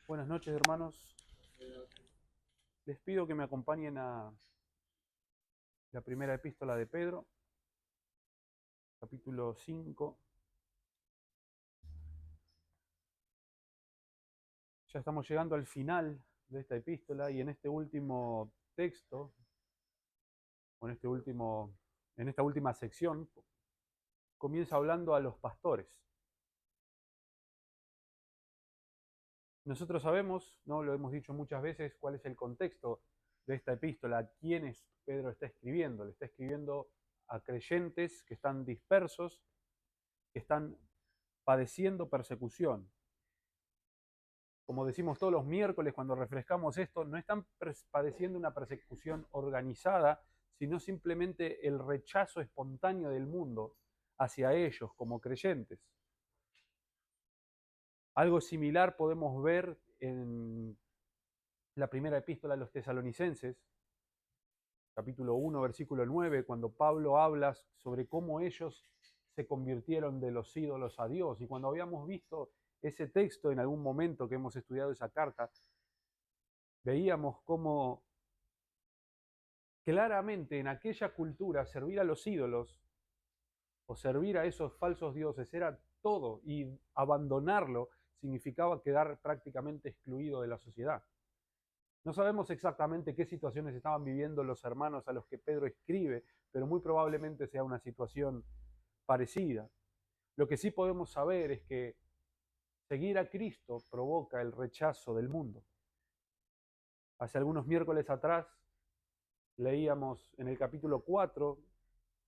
Buenas noches, hermanos. Les pido que me acompañen a la primera epístola de Pedro, capítulo 5. Ya estamos llegando al final de esta epístola y en este último texto, o en esta última sección, comienza hablando a los pastores. Nosotros sabemos, ¿no? Lo hemos dicho muchas veces, cuál es el contexto de esta epístola, a quiénes Pedro está escribiendo. Le está escribiendo a creyentes que están dispersos, que están padeciendo persecución. Como decimos todos los miércoles cuando refrescamos esto, no están padeciendo una persecución organizada, sino simplemente el rechazo espontáneo del mundo hacia ellos como creyentes. Algo similar podemos ver en la primera epístola a los tesalonicenses, capítulo 1, versículo 9, cuando Pablo habla sobre cómo ellos se convirtieron de los ídolos a Dios. Y cuando habíamos visto ese texto en algún momento que hemos estudiado esa carta, veíamos cómo claramente en aquella cultura servir a los ídolos o servir a esos falsos dioses era todo, y abandonarlo significaba quedar prácticamente excluido de la sociedad. No sabemos exactamente qué situaciones estaban viviendo los hermanos a los que Pedro escribe, pero muy probablemente sea una situación parecida. Lo que sí podemos saber es que seguir a Cristo provoca el rechazo del mundo. Hace algunos miércoles atrás leíamos en el capítulo 4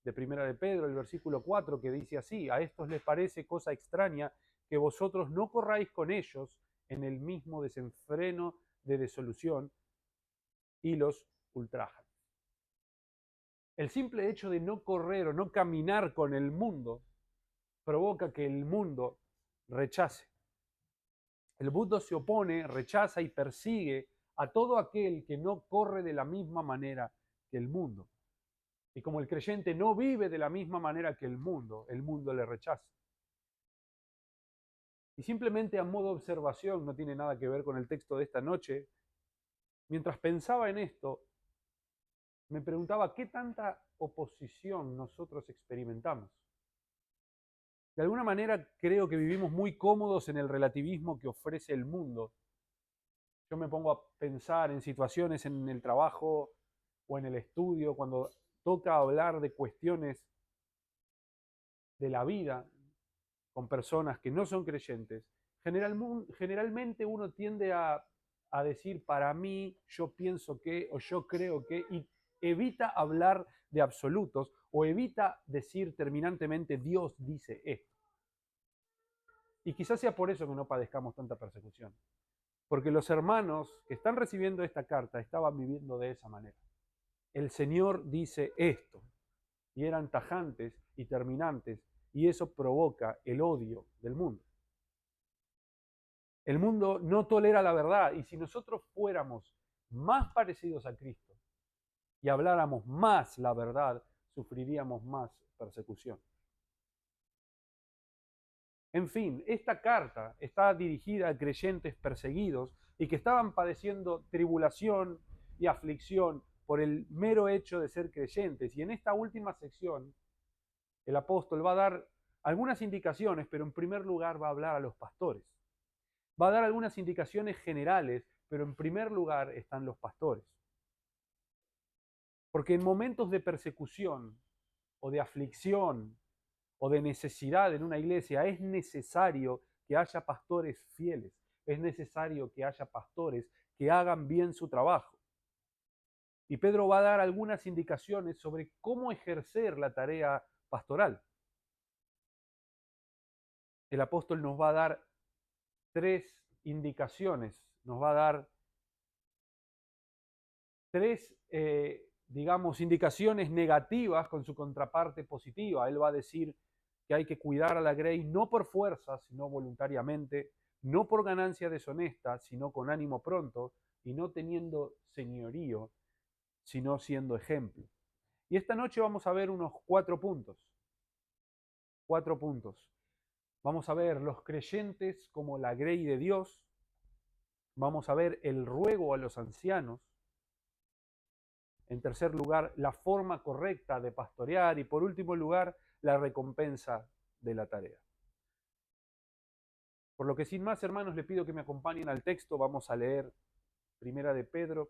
de Primera de Pedro, el versículo 4, que dice así: a estos les parece cosa extraña que vosotros no corráis con ellos en el mismo desenfreno de desolución y los ultrajan. El simple hecho de no correr o no caminar con el mundo provoca que el mundo rechace. El mundo se opone, rechaza y persigue a todo aquel que no corre de la misma manera que el mundo. Y como el creyente no vive de la misma manera que el mundo le rechaza. Y simplemente a modo de observación, no tiene nada que ver con el texto de esta noche, mientras pensaba en esto, me preguntaba qué tanta oposición nosotros experimentamos. De alguna manera creo que vivimos muy cómodos en el relativismo que ofrece el mundo. Yo me pongo a pensar en situaciones en el trabajo o en el estudio, cuando toca hablar de cuestiones de la vida con personas que no son creyentes. Generalmente uno tiende a decir para mí, yo pienso que, o yo creo que, y evita hablar de absolutos o evita decir terminantemente Dios dice esto. Y quizás sea por eso que no padezcamos tanta persecución. Porque los hermanos que están recibiendo esta carta estaban viviendo de esa manera. El Señor dice esto. Y eran tajantes y terminantes. Y eso provoca el odio del mundo. El mundo no tolera la verdad. Y si nosotros fuéramos más parecidos a Cristo y habláramos más la verdad, sufriríamos más persecución. En fin, esta carta está dirigida a creyentes perseguidos y que estaban padeciendo tribulación y aflicción por el mero hecho de ser creyentes. Y en esta última sección, el apóstol va a dar algunas indicaciones, pero en primer lugar va a hablar a los pastores. Va a dar algunas indicaciones generales, pero en primer lugar están los pastores. Porque en momentos de persecución o de aflicción o de necesidad en una iglesia, es necesario que haya pastores fieles, es necesario que haya pastores que hagan bien su trabajo. Y Pedro va a dar algunas indicaciones sobre cómo ejercer la tarea pastoral. El apóstol nos va a dar tres indicaciones, nos va a dar tres, digamos, indicaciones negativas con su contraparte positiva. Él va a decir que hay que cuidar a la grey no por fuerza, sino voluntariamente, no por ganancia deshonesta, sino con ánimo pronto, y no teniendo señorío, sino siendo ejemplo. Y esta noche vamos a ver unos 4 puntos. 4 puntos. Vamos a ver los creyentes como la grey de Dios. Vamos a ver el ruego a los ancianos. En tercer lugar, la forma correcta de pastorear. Y por último lugar, la recompensa de la tarea. Por lo que sin más, hermanos, le pido que me acompañen al texto. Vamos a leer Primera de Pedro,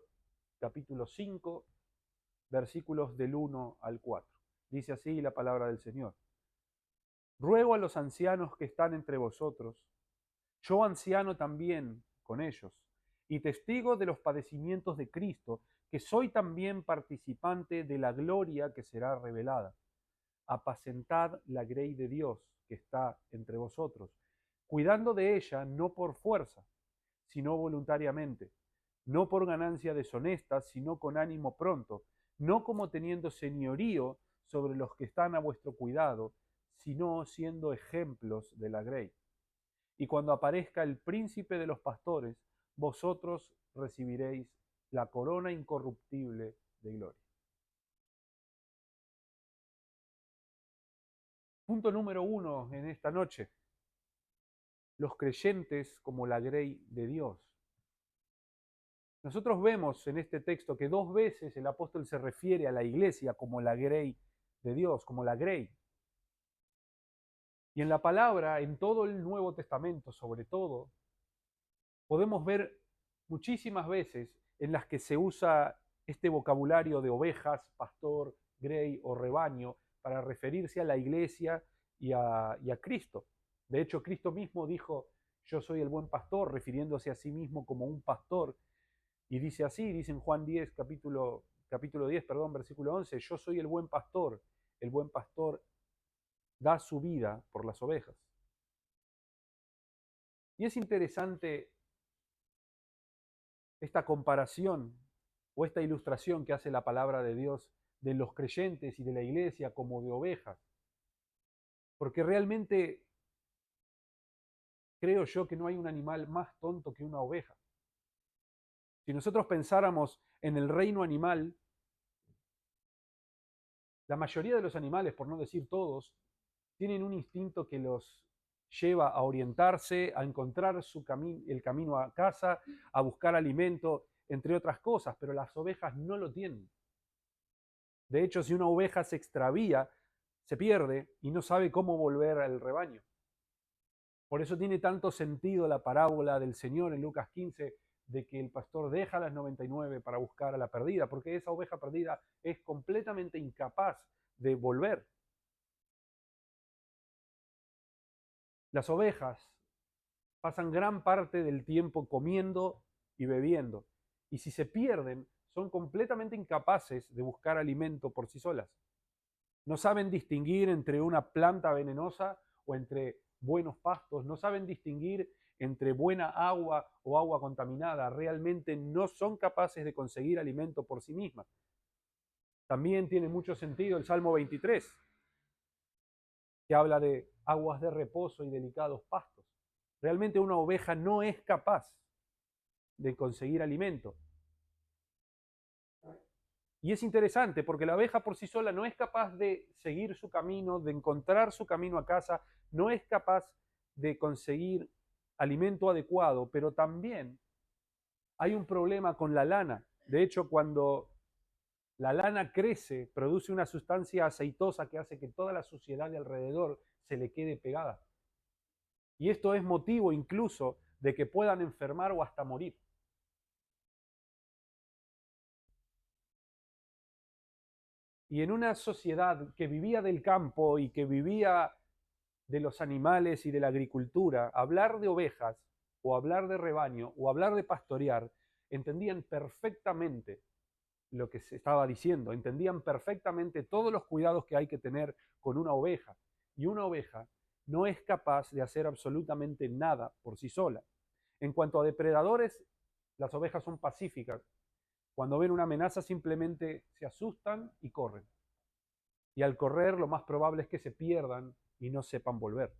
capítulo 5, versículos del 1 al 4. Dice así la palabra del Señor. Ruego a los ancianos que están entre vosotros, yo anciano también con ellos, y testigo de los padecimientos de Cristo, que soy también participante de la gloria que será revelada. Apacentad la grey de Dios que está entre vosotros, cuidando de ella no por fuerza, sino voluntariamente, no por ganancia deshonesta, sino con ánimo pronto, no como teniendo señorío sobre los que están a vuestro cuidado, sino siendo ejemplos de la grey. Y cuando aparezca el príncipe de los pastores, vosotros recibiréis la corona incorruptible de gloria. Punto número 1 en esta noche. Los creyentes como la grey de Dios. Nosotros vemos en este texto que 2 veces el apóstol se refiere a la iglesia como la grey de Dios, como la grey. Y en la palabra, en todo el Nuevo Testamento sobre todo, podemos ver muchísimas veces en las que se usa este vocabulario de ovejas, pastor, grey o rebaño para referirse a la iglesia y a Cristo. De hecho, Cristo mismo dijo, yo soy el buen pastor, refiriéndose a sí mismo como un pastor. Y dice así, dice en Juan 10, capítulo 10, versículo 11, yo soy el buen pastor da su vida por las ovejas. Y es interesante esta comparación o esta ilustración que hace la palabra de Dios de los creyentes y de la iglesia como de ovejas. Porque realmente creo yo que no hay un animal más tonto que una oveja. Si nosotros pensáramos en el reino animal, la mayoría de los animales, por no decir todos, tienen un instinto que los lleva a orientarse, a encontrar el camino a casa, a buscar alimento, entre otras cosas, pero las ovejas no lo tienen. De hecho, si una oveja se extravía, se pierde y no sabe cómo volver al rebaño. Por eso tiene tanto sentido la parábola del Señor en Lucas 15, de que el pastor deja las 99 para buscar a la perdida, porque esa oveja perdida es completamente incapaz de volver. Las ovejas pasan gran parte del tiempo comiendo y bebiendo, y si se pierden, son completamente incapaces de buscar alimento por sí solas. No saben distinguir entre una planta venenosa o entre buenos pastos, no saben distinguir entre buena agua o agua contaminada, realmente no son capaces de conseguir alimento por sí mismas. También tiene mucho sentido el Salmo 23, que habla de aguas de reposo y delicados pastos. Realmente una oveja no es capaz de conseguir alimento. Y es interesante porque la oveja por sí sola no es capaz de seguir su camino, de encontrar su camino a casa, no es capaz de conseguir alimento adecuado, pero también hay un problema con la lana. De hecho, cuando la lana crece, produce una sustancia aceitosa que hace que toda la suciedad de alrededor se le quede pegada. Y esto es motivo incluso de que puedan enfermar o hasta morir. Y en una sociedad que vivía del campo y que vivía de los animales y de la agricultura, hablar de ovejas o hablar de rebaño o hablar de pastorear, entendían perfectamente lo que se estaba diciendo, entendían perfectamente todos los cuidados que hay que tener con una oveja. Y una oveja no es capaz de hacer absolutamente nada por sí sola. En cuanto a depredadores, las ovejas son pacíficas. Cuando ven una amenaza simplemente se asustan y corren. Y al correr lo más probable es que se pierdan y no sepan volver.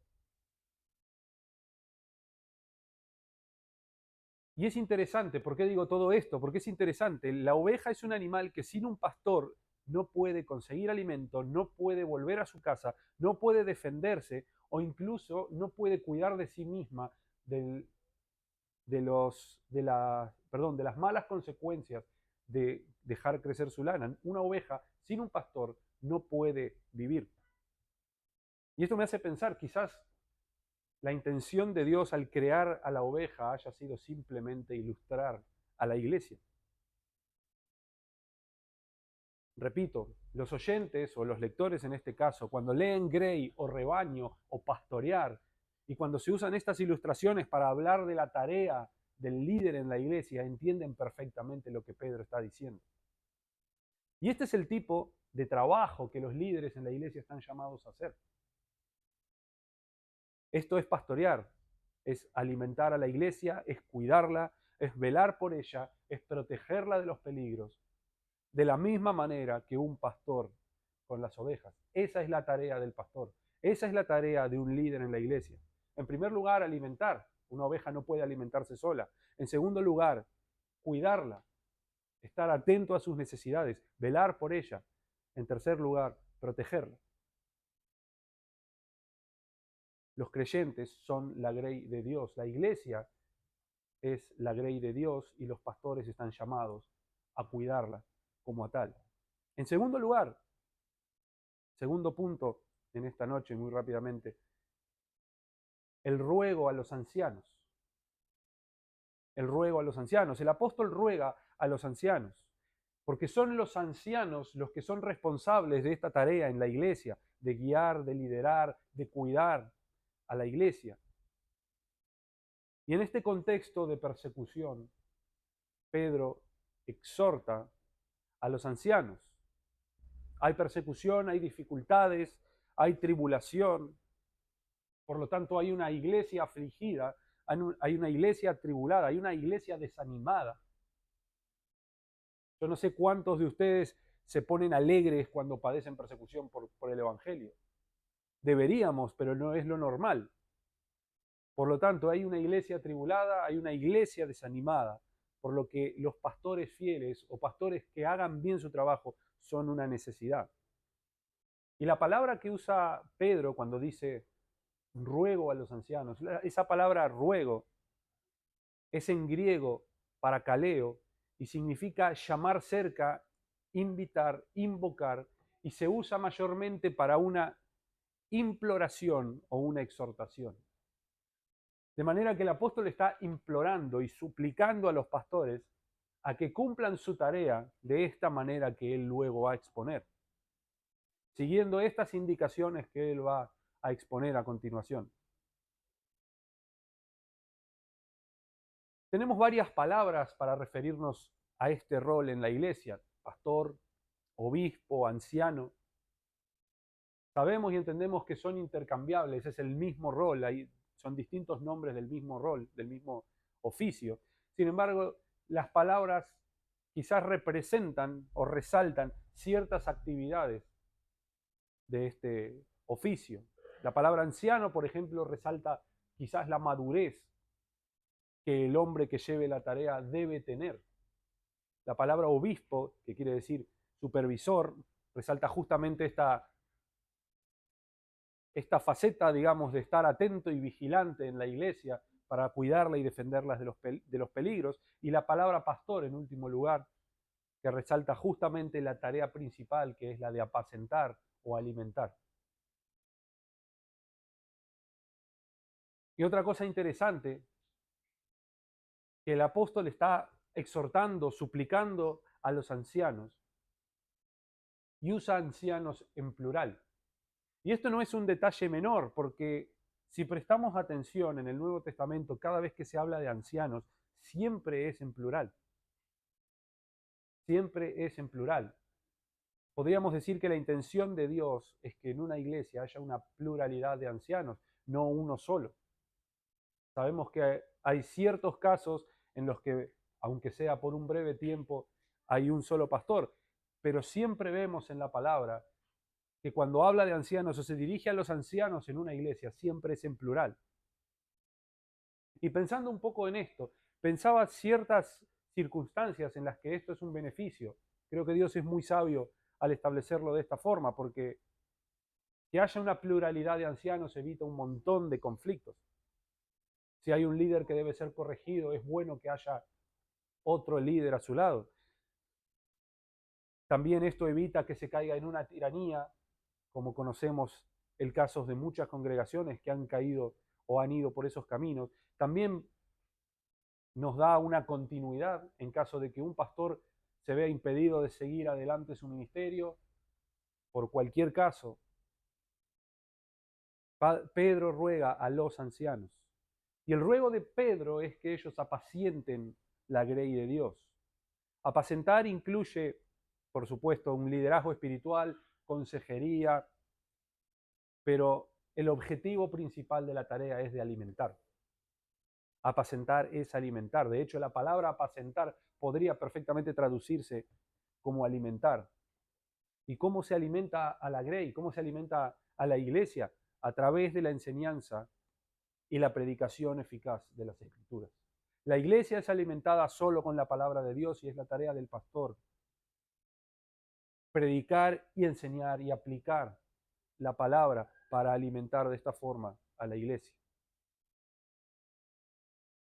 Y es interesante, ¿por qué digo todo esto? Porque es interesante, la oveja es un animal que sin un pastor no puede conseguir alimento, no puede volver a su casa, no puede defenderse o incluso no puede cuidar de sí misma de las malas consecuencias de dejar crecer su lana. Una oveja sin un pastor no puede vivir. Y esto me hace pensar, quizás la intención de Dios al crear a la oveja haya sido simplemente ilustrar a la iglesia. Repito, los oyentes o los lectores en este caso, cuando leen grey o rebaño o pastorear, y cuando se usan estas ilustraciones para hablar de la tarea del líder en la iglesia, entienden perfectamente lo que Pedro está diciendo. Y este es el tipo de trabajo que los líderes en la iglesia están llamados a hacer. Esto es pastorear, es alimentar a la iglesia, es cuidarla, es velar por ella, es protegerla de los peligros, de la misma manera que un pastor con las ovejas. Esa es la tarea del pastor, esa es la tarea de un líder en la iglesia. En primer lugar, alimentar. Una oveja no puede alimentarse sola. En segundo lugar, cuidarla, estar atento a sus necesidades, velar por ella. En tercer lugar, protegerla. Los creyentes son la grey de Dios. La iglesia es la grey de Dios y los pastores están llamados a cuidarla como a tal. En segundo lugar, segundo punto en esta noche, muy rápidamente, el ruego a los ancianos. El ruego a los ancianos. El apóstol ruega a los ancianos, porque son los ancianos los que son responsables de esta tarea en la iglesia, de guiar, de liderar, de cuidar a la iglesia. Y en este contexto de persecución, Pedro exhorta a los ancianos. Hay persecución, hay dificultades, hay tribulación. Por lo tanto, hay una iglesia afligida, hay una iglesia atribulada, hay una iglesia desanimada. Yo no sé cuántos de ustedes se ponen alegres cuando padecen persecución por el Evangelio. Deberíamos, pero no es lo normal. Por lo tanto, hay una iglesia atribulada, hay una iglesia desanimada, por lo que los pastores fieles o pastores que hagan bien su trabajo son una necesidad. Y la palabra que usa Pedro cuando dice ruego a los ancianos, esa palabra ruego es en griego parakaleo y significa llamar cerca, invitar, invocar, y se usa mayormente para una imploración o una exhortación. De manera que el apóstol está implorando y suplicando a los pastores a que cumplan su tarea de esta manera que él luego va a exponer, siguiendo estas indicaciones que él va a exponer a continuación. Tenemos varias palabras para referirnos a este rol en la iglesia: pastor, obispo, anciano. Sabemos y entendemos que son intercambiables, es el mismo rol, son distintos nombres del mismo rol, del mismo oficio. Sin embargo, las palabras quizás representan o resaltan ciertas actividades de este oficio. La palabra anciano, por ejemplo, resalta quizás la madurez que el hombre que lleve la tarea debe tener. La palabra obispo, que quiere decir supervisor, resalta justamente esta faceta, digamos, de estar atento y vigilante en la iglesia para cuidarla y defenderla de los peligros. Y la palabra pastor, en último lugar, que resalta justamente la tarea principal, que es la de apacentar o alimentar. Y otra cosa interesante, que el apóstol está exhortando, suplicando a los ancianos, y usa ancianos en plural. Y esto no es un detalle menor, porque si prestamos atención en el Nuevo Testamento, cada vez que se habla de ancianos, siempre es en plural. Siempre es en plural. Podríamos decir que la intención de Dios es que en una iglesia haya una pluralidad de ancianos, no uno solo. Sabemos que hay ciertos casos en los que, aunque sea por un breve tiempo, hay un solo pastor, pero siempre vemos en la palabra que cuando habla de ancianos o se dirige a los ancianos en una iglesia, siempre es en plural. Y pensando un poco en esto, pensaba ciertas circunstancias en las que esto es un beneficio. Creo que Dios es muy sabio al establecerlo de esta forma, porque que haya una pluralidad de ancianos evita un montón de conflictos. Si hay un líder que debe ser corregido, es bueno que haya otro líder a su lado. También esto evita que se caiga en una tiranía, como conocemos el caso de muchas congregaciones que han caído o han ido por esos caminos. También nos da una continuidad en caso de que un pastor se vea impedido de seguir adelante su ministerio por cualquier caso. Pedro ruega a los ancianos. Y el ruego de Pedro es que ellos apacienten la grey de Dios. Apacentar incluye, por supuesto, un liderazgo espiritual, consejería, pero el objetivo principal de la tarea es de alimentar. Apacentar es alimentar. De hecho, la palabra apacentar podría perfectamente traducirse como alimentar. ¿Y cómo se alimenta a la grey? ¿Cómo se alimenta a la iglesia? A través de la enseñanza y la predicación eficaz de las Escrituras. La iglesia es alimentada solo con la palabra de Dios y es la tarea del pastor predicar y enseñar y aplicar la palabra para alimentar de esta forma a la iglesia.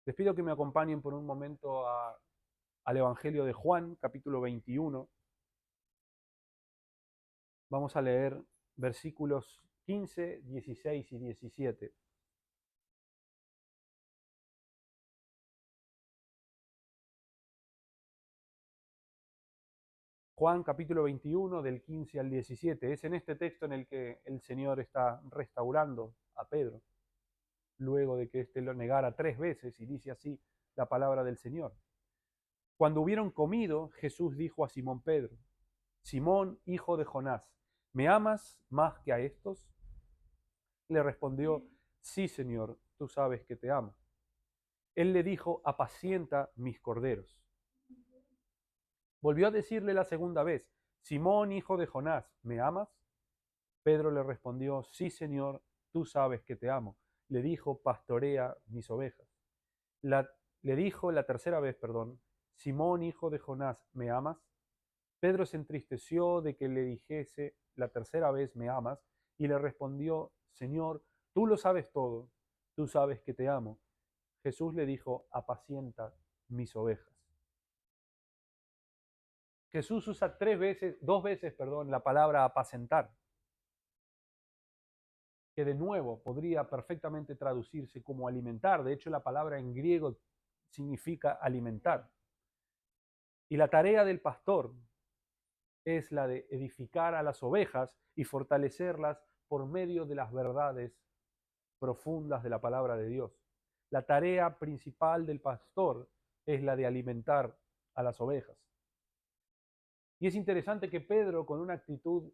Les pido que me acompañen por un momento al Evangelio de Juan, capítulo 21. Vamos a leer versículos 15, 16 y 17. Juan capítulo 21 del 15 al 17. Es en este texto en el que el Señor está restaurando a Pedro, luego de que éste lo negara 3 veces, y dice así la palabra del Señor. Cuando hubieron comido, Jesús dijo a Simón Pedro: Simón, hijo de Jonás, ¿me amas más que a estos? Le respondió: sí, Señor, tú sabes que te amo. Él le dijo: apacienta mis corderos. Volvió a decirle la segunda vez: Simón, hijo de Jonás, ¿me amas? Pedro le respondió: sí, Señor, tú sabes que te amo. Le dijo: pastorea mis ovejas. Le dijo la tercera vez, Simón, hijo de Jonás, ¿me amas? Pedro se entristeció de que le dijese la tercera vez: ¿me amas? Y le respondió: Señor, tú lo sabes todo, tú sabes que te amo. Jesús le dijo: apacienta mis ovejas. Jesús usa 2 veces, la palabra apacentar, que de nuevo podría perfectamente traducirse como alimentar. De hecho, la palabra en griego significa alimentar. Y la tarea del pastor es la de edificar a las ovejas y fortalecerlas por medio de las verdades profundas de la palabra de Dios. La tarea principal del pastor es la de alimentar a las ovejas. Y es interesante que Pedro, con una actitud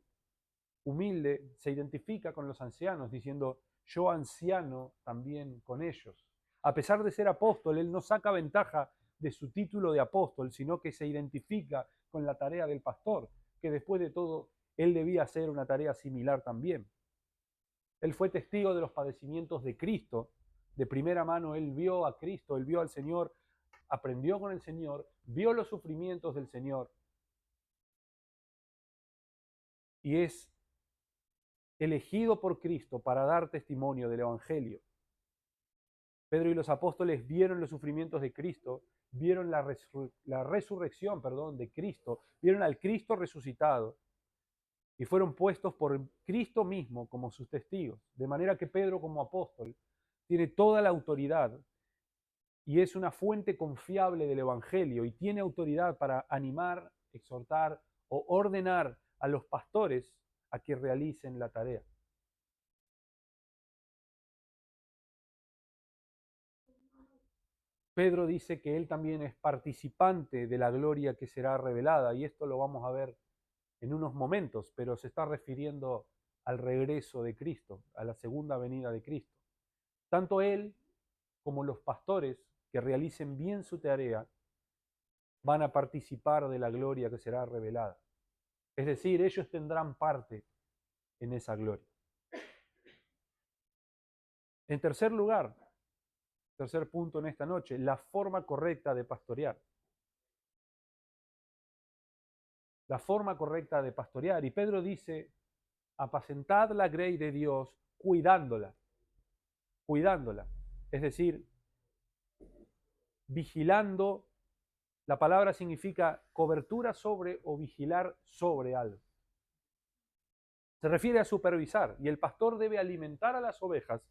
humilde, se identifica con los ancianos, diciendo: yo anciano también con ellos. A pesar de ser apóstol, él no saca ventaja de su título de apóstol, sino que se identifica con la tarea del pastor, que después de todo, él debía hacer una tarea similar también. Él fue testigo de los padecimientos de Cristo. De primera mano, él vio a Cristo, él vio al Señor, aprendió con el Señor, vio los sufrimientos del Señor. Y es elegido por Cristo para dar testimonio del Evangelio. Pedro y los apóstoles vieron los sufrimientos de Cristo, vieron la resurrección de Cristo, vieron al Cristo resucitado y fueron puestos por Cristo mismo como sus testigos. De manera que Pedro, como apóstol, tiene toda la autoridad y es una fuente confiable del Evangelio y tiene autoridad para animar, exhortar o ordenar a los pastores a que realicen la tarea. Pedro dice que él también es participante de la gloria que será revelada, y esto lo vamos a ver en unos momentos, pero se está refiriendo al regreso de Cristo, a la segunda venida de Cristo. Tanto él como los pastores que realicen bien su tarea van a participar de la gloria que será revelada. Es decir, ellos tendrán parte en esa gloria. En tercer lugar, tercer punto en esta noche, la forma correcta de pastorear. La forma correcta de pastorear. Y Pedro dice: apacentad la grey de Dios cuidándola. Cuidándola. Es decir, vigilando. La palabra significa cobertura sobre o vigilar sobre algo. Se refiere a supervisar, y el pastor debe alimentar a las ovejas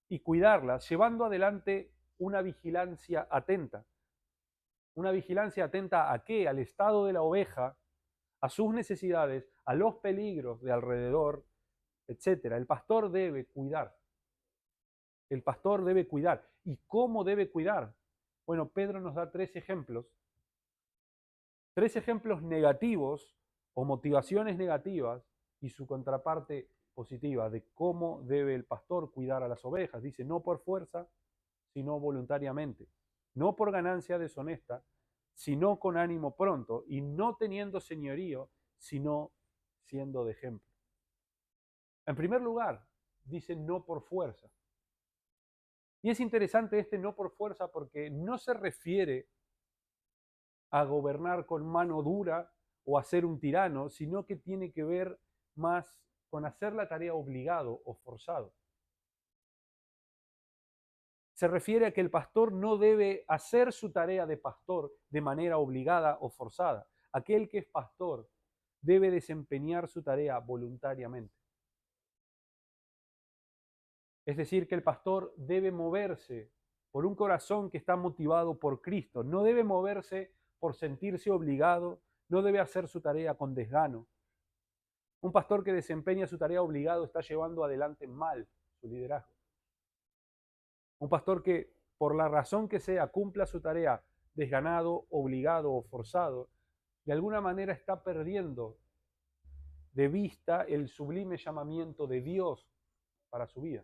y cuidarlas, llevando adelante una vigilancia atenta. Una vigilancia atenta ¿a qué? Al estado de la oveja, a sus necesidades, a los peligros de alrededor, etc. El pastor debe cuidar. El pastor debe cuidar. ¿Y cómo debe cuidar? Bueno, Pedro nos da tres ejemplos negativos o motivaciones negativas y su contraparte positiva de cómo debe el pastor cuidar a las ovejas. Dice, no por fuerza, sino voluntariamente, no por ganancia deshonesta, sino con ánimo pronto, y no teniendo señorío, sino siendo de ejemplo. En primer lugar, dice no por fuerza. Y es interesante este no por fuerza porque no se refiere a gobernar con mano dura o a ser un tirano, sino que tiene que ver más con hacer la tarea obligado o forzado. Se refiere a que el pastor no debe hacer su tarea de pastor de manera obligada o forzada. Aquel que es pastor debe desempeñar su tarea voluntariamente. Es decir, que el pastor debe moverse por un corazón que está motivado por Cristo. No debe moverse por sentirse obligado, no debe hacer su tarea con desgano. Un pastor que desempeña su tarea obligado está llevando adelante mal su liderazgo. Un pastor que, por la razón que sea, cumpla su tarea desganado, obligado o forzado, de alguna manera está perdiendo de vista el sublime llamamiento de Dios para su vida.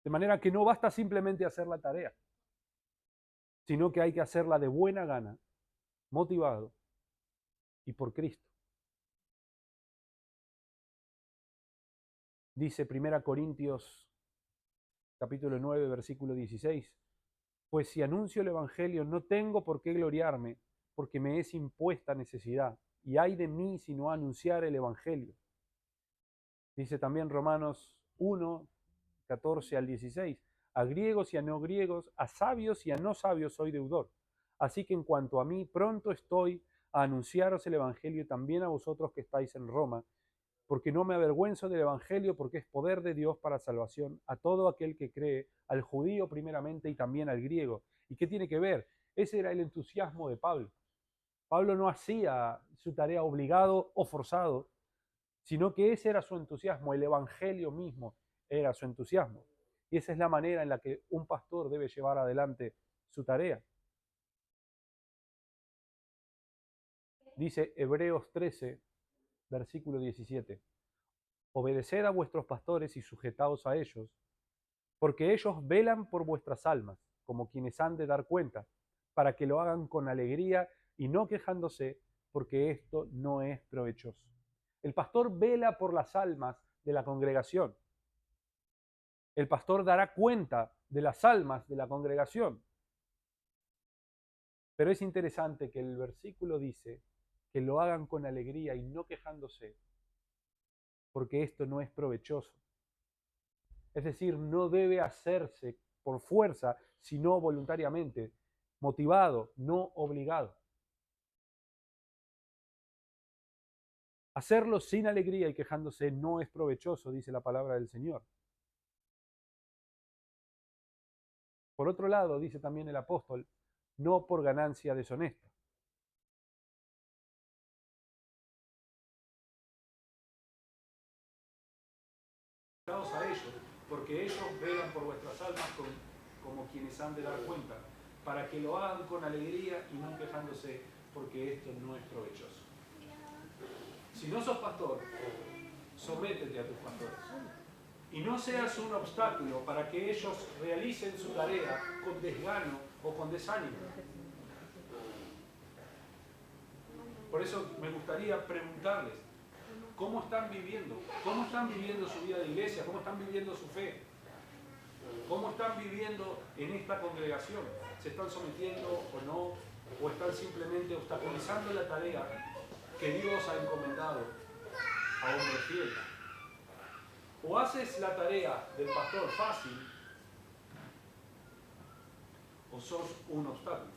De manera que no basta simplemente hacer la tarea, sino que hay que hacerla de buena gana, motivado y por Cristo. Dice 1 Corintios capítulo 9, versículo 16, pues si anuncio el Evangelio no tengo por qué gloriarme, porque me es impuesta necesidad, y ay de mí si no anunciar el Evangelio. Dice también Romanos 1, 14 al 16, a griegos y a no griegos, a sabios y a no sabios soy deudor. Así que en cuanto a mí, pronto estoy a anunciaros el Evangelio también a vosotros que estáis en Roma, porque no me avergüenzo del Evangelio, porque es poder de Dios para salvación a todo aquel que cree, al judío primeramente y también al griego. ¿Y qué tiene que ver? Ese era el entusiasmo de Pablo. Pablo no hacía su tarea obligado o forzado, sino que ese era su entusiasmo, el Evangelio mismo era su entusiasmo. Y esa es la manera en la que un pastor debe llevar adelante su tarea. Dice Hebreos 13, versículo 17. Obedeced a vuestros pastores y sujetaos a ellos, porque ellos velan por vuestras almas, como quienes han de dar cuenta, para que lo hagan con alegría y no quejándose, porque esto no es provechoso. El pastor vela por las almas de la congregación. El pastor dará cuenta de las almas de la congregación. Pero es interesante que el versículo dice que lo hagan con alegría y no quejándose, porque esto no es provechoso. Es decir, no debe hacerse por fuerza, sino voluntariamente, motivado, no obligado. Hacerlo sin alegría y quejándose no es provechoso, dice la palabra del Señor. Por otro lado, dice también el apóstol, no por ganancia deshonesta. A ellos, porque ellos velan por vuestras almas como quienes han de dar cuenta, para que lo hagan con alegría y no quejándose, porque esto no es provechoso. Si no sos pastor, sométete a tus pastores. Y no seas un obstáculo para que ellos realicen su tarea con desgano o con desánimo. Por eso me gustaría preguntarles, ¿cómo están viviendo? ¿Cómo están viviendo su vida de iglesia? ¿Cómo están viviendo su fe? ¿Cómo están viviendo en esta congregación? ¿Se están sometiendo o no? ¿O están simplemente obstaculizando la tarea que Dios ha encomendado a hombres fieles? O haces la tarea del pastor fácil o sos un obstáculo.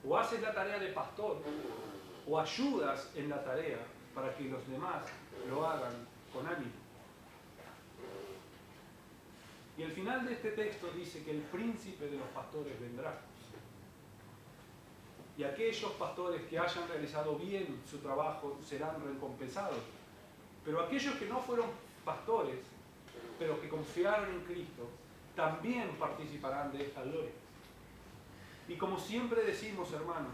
O haces la tarea de pastor, o ayudas en la tarea para que los demás lo hagan con ánimo. Y el final de este texto dice que el príncipe de los pastores vendrá. Y aquellos pastores que hayan realizado bien su trabajo serán recompensados. Pero aquellos que no fueron pastores, pero que confiaron en Cristo, también participarán de esta gloria. Y como siempre decimos, hermanos,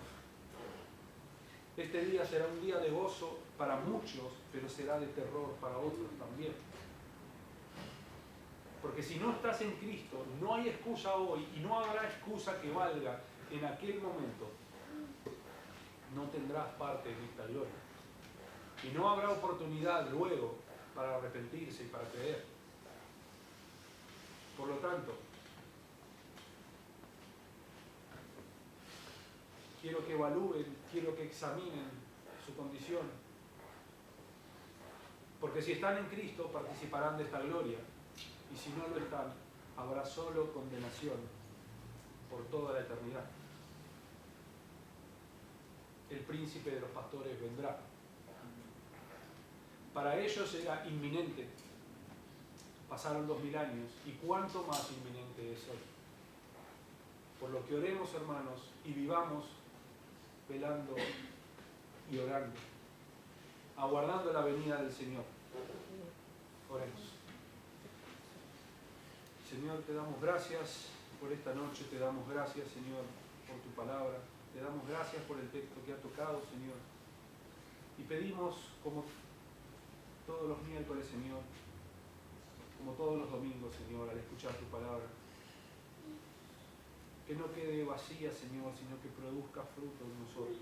este día será un día de gozo para muchos, pero será de terror para otros también. Porque si no estás en Cristo, no hay excusa hoy y no habrá excusa que valga en aquel momento. No tendrás parte en esta gloria. Y no habrá oportunidad luego para arrepentirse y para creer. Por lo tanto, quiero que evalúen, quiero que examinen su condición. Porque si están en Cristo, participarán de esta gloria. Y si no lo están, habrá solo condenación por toda la eternidad. El príncipe de los pastores vendrá. Para ellos era inminente. Pasaron 2000 años. ¿Y cuánto más inminente es hoy? Por lo que oremos, hermanos, y vivamos velando y orando, aguardando la venida del Señor. Oremos. Señor, te damos gracias por esta noche, te damos gracias, Señor, por tu palabra, te damos gracias por el texto que ha tocado, Señor. Y pedimos, como todos los miércoles, Señor, como todos los domingos, Señor, al escuchar tu palabra, que no quede vacía, Señor, sino que produzca fruto en nosotros.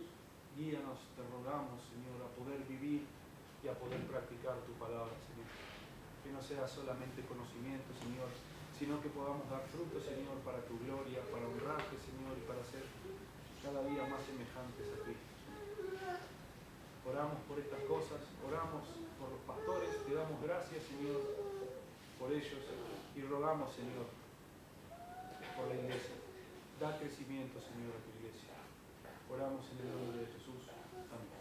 Guíanos, te rogamos, Señor, a poder vivir y a poder practicar tu palabra, Señor. Que no sea solamente conocimiento, Señor, sino que podamos dar fruto, Señor, para tu gloria, para honrarte, Señor, y para ser cada día más semejantes a ti. Oramos por estas cosas, oramos por los pastores, te damos gracias, Señor, por ellos, y rogamos, Señor, por la iglesia. Da crecimiento, Señor, a tu iglesia. Oramos en el nombre de Jesús. Amén.